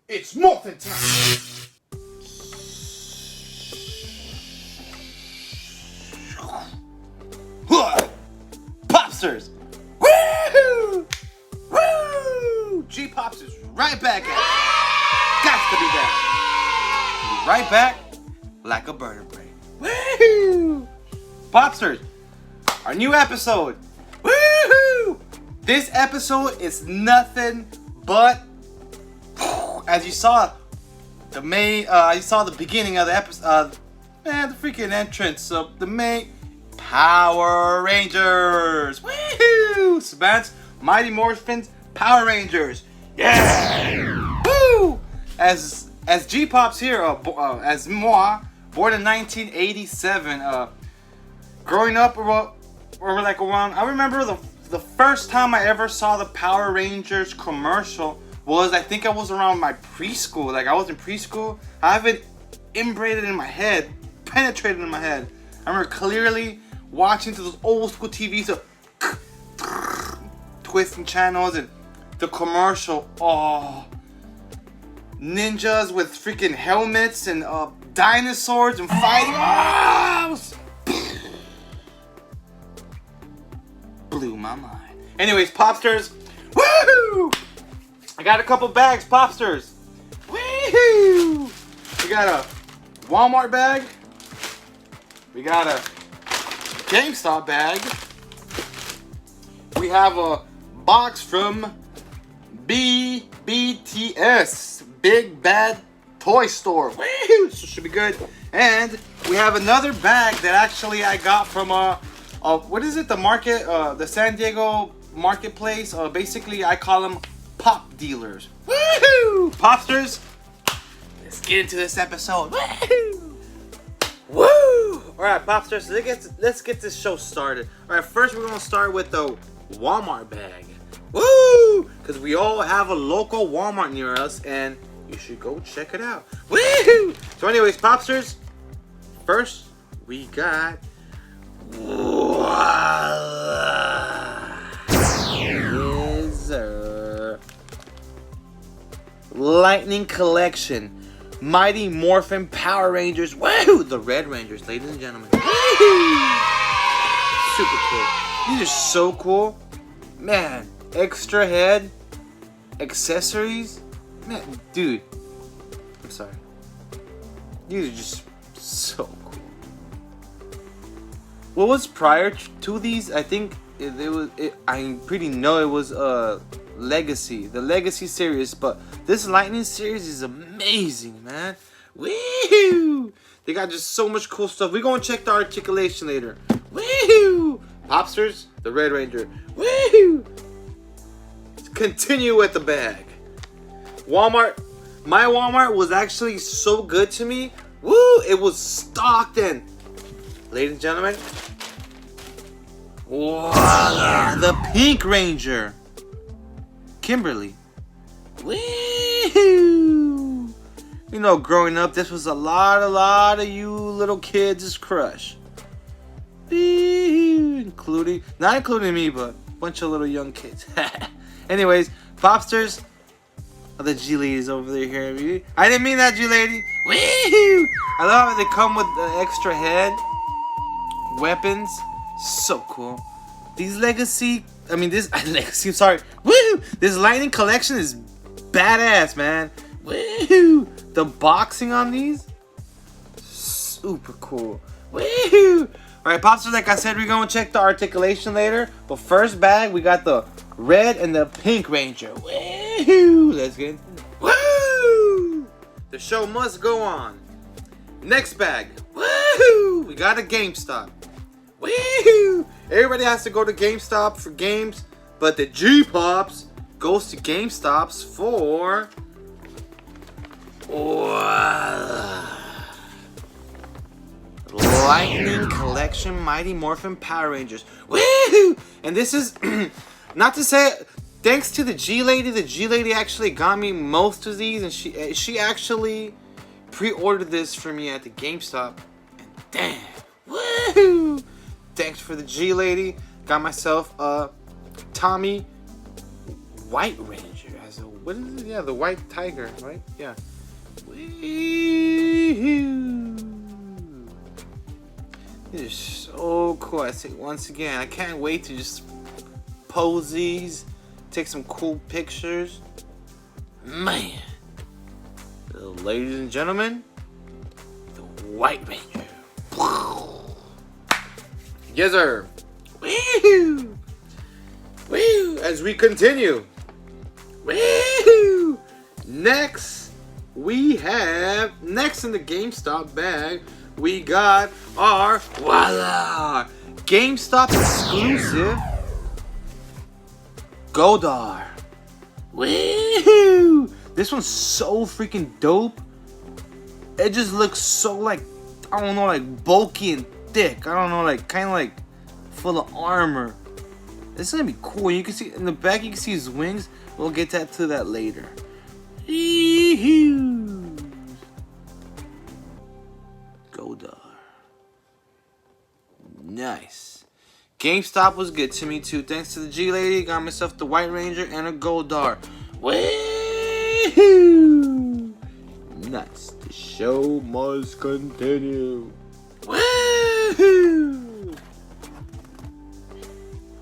It's morphin' time! Popsters! Woo! Woo! GPops is right back at it. Got to be back. Be right back like a burner brain. Woo! Popsters, our new episode. Woo! This episode is nothing but, as you saw, you saw the beginning of the episode, the freaking entrance of the main Power Rangers. Woohoo! Savants, Mighty Morphins, Power Rangers. Yeah! Woo! As GPops here, as moi, born in 1987. Growing up, I remember the first time I ever saw the Power Rangers commercial was, I think I was around my preschool. Like, I was in preschool. I have it inbreded in my head, penetrated in my head. I remember clearly watching to those old school TVs of twisting channels and the commercial. Oh, ninjas with freaking helmets and dinosaurs and fighting. Oh, blew my mind. Anyways, Popsters, woohoo! I got a couple bags, Popsters. Woohoo! We got a Walmart bag. We got a GameStop bag. We have a box from BBTS, Big Bad Toy Store. Woohoo! So should be good. And we have another bag that actually I got from what is it? The market, the San Diego marketplace. Basically, I call them pop dealers. Woohoo! Popsters, let's get into this episode. Woohoo! Woo! Alright, Popsters, let's get this show started. Alright, first we're gonna start with the Walmart bag. Woo! Because we all have a local Walmart near us and you should go check it out. Woohoo! So anyways, Popsters, first we got Lightning Collection, Mighty Morphin Power Rangers. Woo! The Red Rangers, ladies and gentlemen. Woo! Super cool. These are so cool. Man, extra head, accessories. Man, dude. I'm sorry. These are just so cool. What was prior to these? I think I pretty know it was Legacy, the Legacy series, but this Lightning series is amazing, man. Woohoo! They got just so much cool stuff. We're gonna check the articulation later. Woohoo! Popsters, the Red Ranger. Woohoo! Let's continue with the bag. Walmart. My Walmart was actually so good to me. Woo! It was stocked in. Ladies and gentlemen, voila, the Pink Ranger, Kimberly. Woo! You know, growing up, this was a lot of you little kids' crush. Not including me, but a bunch of little young kids. Anyways, Popsters, the G ladies over there here. I didn't mean that, G lady. Woo! I love how they come with the extra head. Weapons, so cool. These Legacy, sorry. Woo! This Lightning Collection is badass, man. Woo! The boxing on these, super cool. Woo! Alright, Popsters, like I said, we're gonna check the articulation later. But first bag, we got the Red and the Pink Ranger. Woo! Let's get into it. Woo! The show must go on. Next bag. Woo! We got a GameStop. Woo! Everybody has to go to GameStop for games, but the GPops goes to GameStops for Lightning Collection Mighty Morphin Power Rangers. Woohoo! And this is, not to say, thanks to the G Lady. The G Lady actually got me most of these, and she actually pre-ordered this for me at the GameStop. And damn, woohoo! Thanks for the G Lady. Got myself a Tommy White Ranger as a, what is it? Yeah, the White Tiger, right? Yeah. Woohoo! This is so cool. I say once again, I can't wait to just pose these, take some cool pictures. Man, ladies and gentlemen, the White Ranger. Yes, sir. Woo! Woo! As we continue. Woo! Next in the GameStop bag, we got our voila! GameStop exclusive Goldar. Woo! This one's so freaking dope. It just looks so like, I don't know, like bulky and thick. I don't know, like kind of like full of armor. This is gonna be cool. You can see in the back, you can see his wings. We'll get to that later. Goldar. Nice. GameStop was good to me too. Thanks to the G Lady, got myself the White Ranger and a Goldar. Woo! Nice. The show must continue. Woo!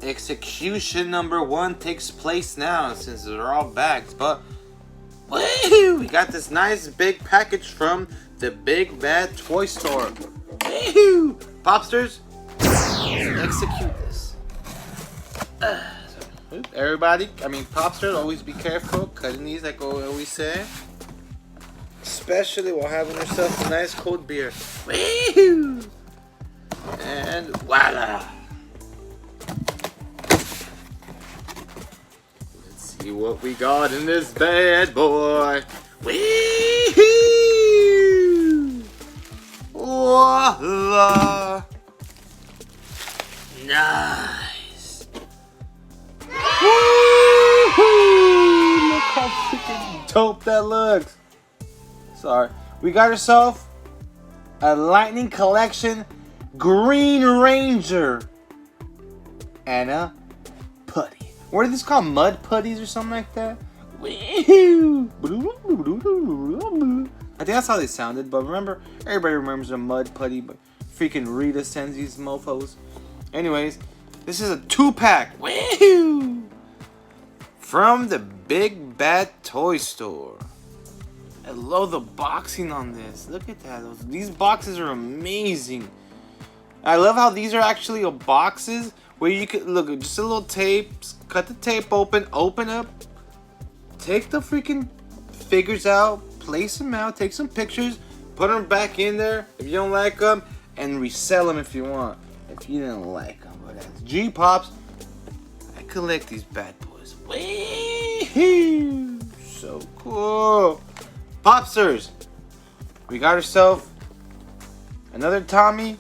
Execution number 1 takes place now since they're all bags, but woo! We got this nice big package from the Big Bad Toy Store. Woo! Popsters, execute this. Everybody, Popsters, always be careful cutting these like I always say. Especially while having yourself a nice cold beer. Woo! And voila! Let's see what we got in this bad boy. Woo! Voila! Nice! Woo-hoo! Look how freaking dope that looks. Sorry. We got ourselves a Lightning Collection Green Ranger and a putty. What are these called? Mud putties or something like that? Woo-hoo! I think that's how they sounded, but remember, everybody remembers a mud putty, but freaking Rita sends these mofos. Anyways, this is a 2-pack. Woo! From the Big Bad Toy Store. I love the boxing on this. Look at that. These boxes are amazing. I love how these are actually boxes where you could look, just a little tape, cut the tape open up, take the freaking figures out, place them out, take some pictures, put them back in there if you don't like them, and resell them if you want. If you didn't like them, but as GPops, I collect these bad boys. Wee-hoo! So cool. Popsters, we got ourselves another Tommy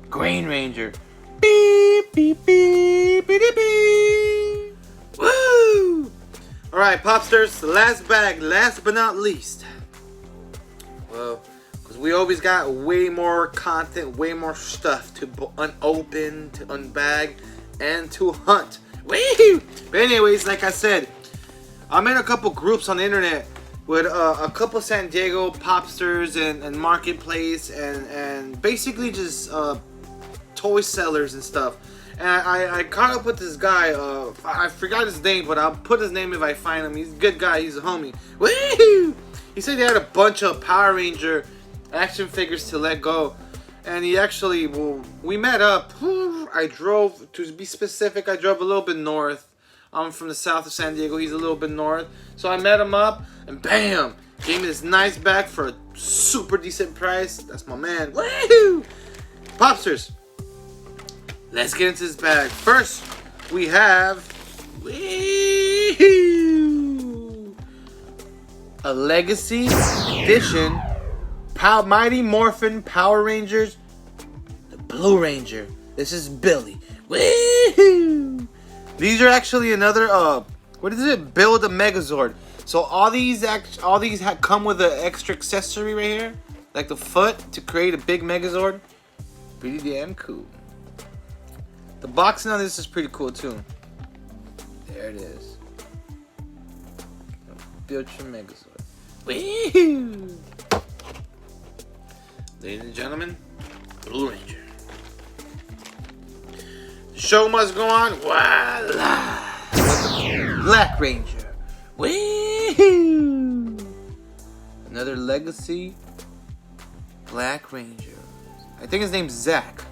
Green Ranger. Beep, beep, beep, beep, beep, beep. Woo! Alright, Popsters, the last bag, last but not least. Well, because we always got way more content, way more stuff to unopen, to unbag, and to hunt. Woo! But anyways, like I said, I'm in a couple groups on the internet with a couple San Diego Popsters and Marketplace and basically just toy sellers and stuff. And I caught up with this guy. I forgot his name, but I'll put his name if I find him. He's a good guy. He's a homie. Woo! He said he had a bunch of Power Ranger action figures to let go. And he actually, well, we met up. I drove, to be specific, I drove a little bit north. I'm from the south of San Diego. He's a little bit north. So I met him up, and bam! Gave me this nice bag for a super decent price. That's my man. Woohoo! Popsters, let's get into this bag. First, we have a Legacy Edition Mighty Morphin Power Rangers Blue Ranger. This is Billy. Woohoo! These are actually another what is it? Build a Megazord. So all these come with an extra accessory right here, like the foot to create a big Megazord. Pretty damn cool. The boxing on this is pretty cool too. There it is. Build your Megazord. Woohoo! Ladies and gentlemen, Blue Ranger. The show must go on. Voila! Black Ranger. Woohoo! Another legacy Black Ranger. I think his name's Zach.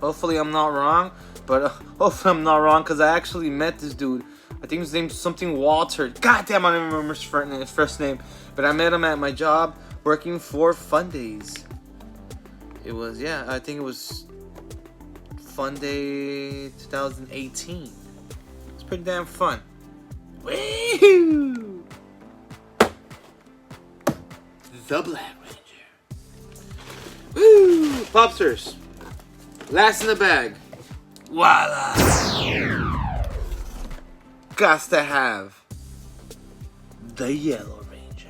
Hopefully I'm not wrong, but hopefully I'm not wrong because I actually met this dude. I think his name's something Walter. God damn, I don't remember his first name. But I met him at my job working for Fun Days. It was, yeah, I think it was Fun Day 2018. It's pretty damn fun. Woohoo! The Black Ranger. Woo! Popsters. Last in the bag. Voila! Gots to have the Yellow Ranger.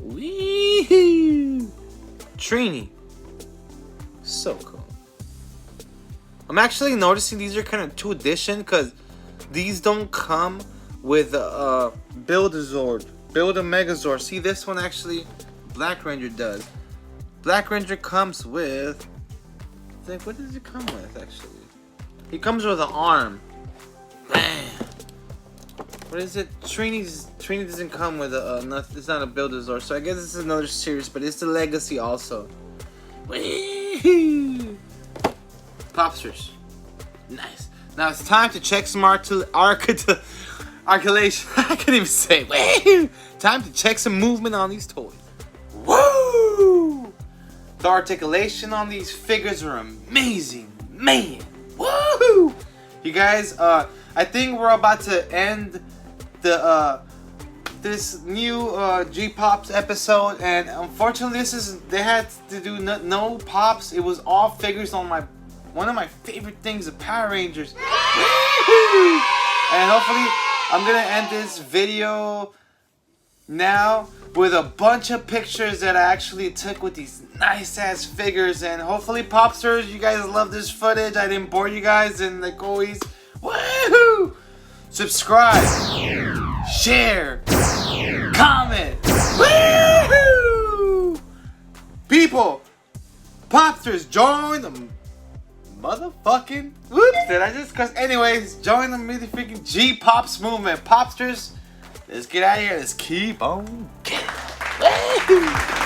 Wee! Trini. So cool. I'm actually noticing these are kind of 2 edition because these don't come with Build-A-Zord. Build a Megazord. See, this one actually Black Ranger does. Black Ranger comes with, like, what does it come with actually? He comes with an arm. Man. What is it? Trini doesn't come with it's not a Build-A-Zord, so I guess this is another series, but it's the Legacy also. Wee-hoo! Popsters. Nice. Now it's time to check some articulation. I can't even say it. Woo! Time to check some movement on these toys. Woo! The articulation on these figures are amazing. Man. Woo! You guys, I think we're about to end the this new GPops episode, and unfortunately they had to do no pops. It was all figures on one of my favorite things, the Power Rangers. Woo-hoo! And hopefully I'm gonna end this video now with a bunch of pictures that I actually took with these nice ass figures, and hopefully Popsters, you guys love this footage. I didn't bore you guys, and like always, woohoo! Subscribe, share, comment, woohoo! People, Popsters, join the motherfucking, whoops, did I just cuss? Anyways, join the freaking GPops movement. Popsters, let's get out of here. Let's keep on getting. Woo!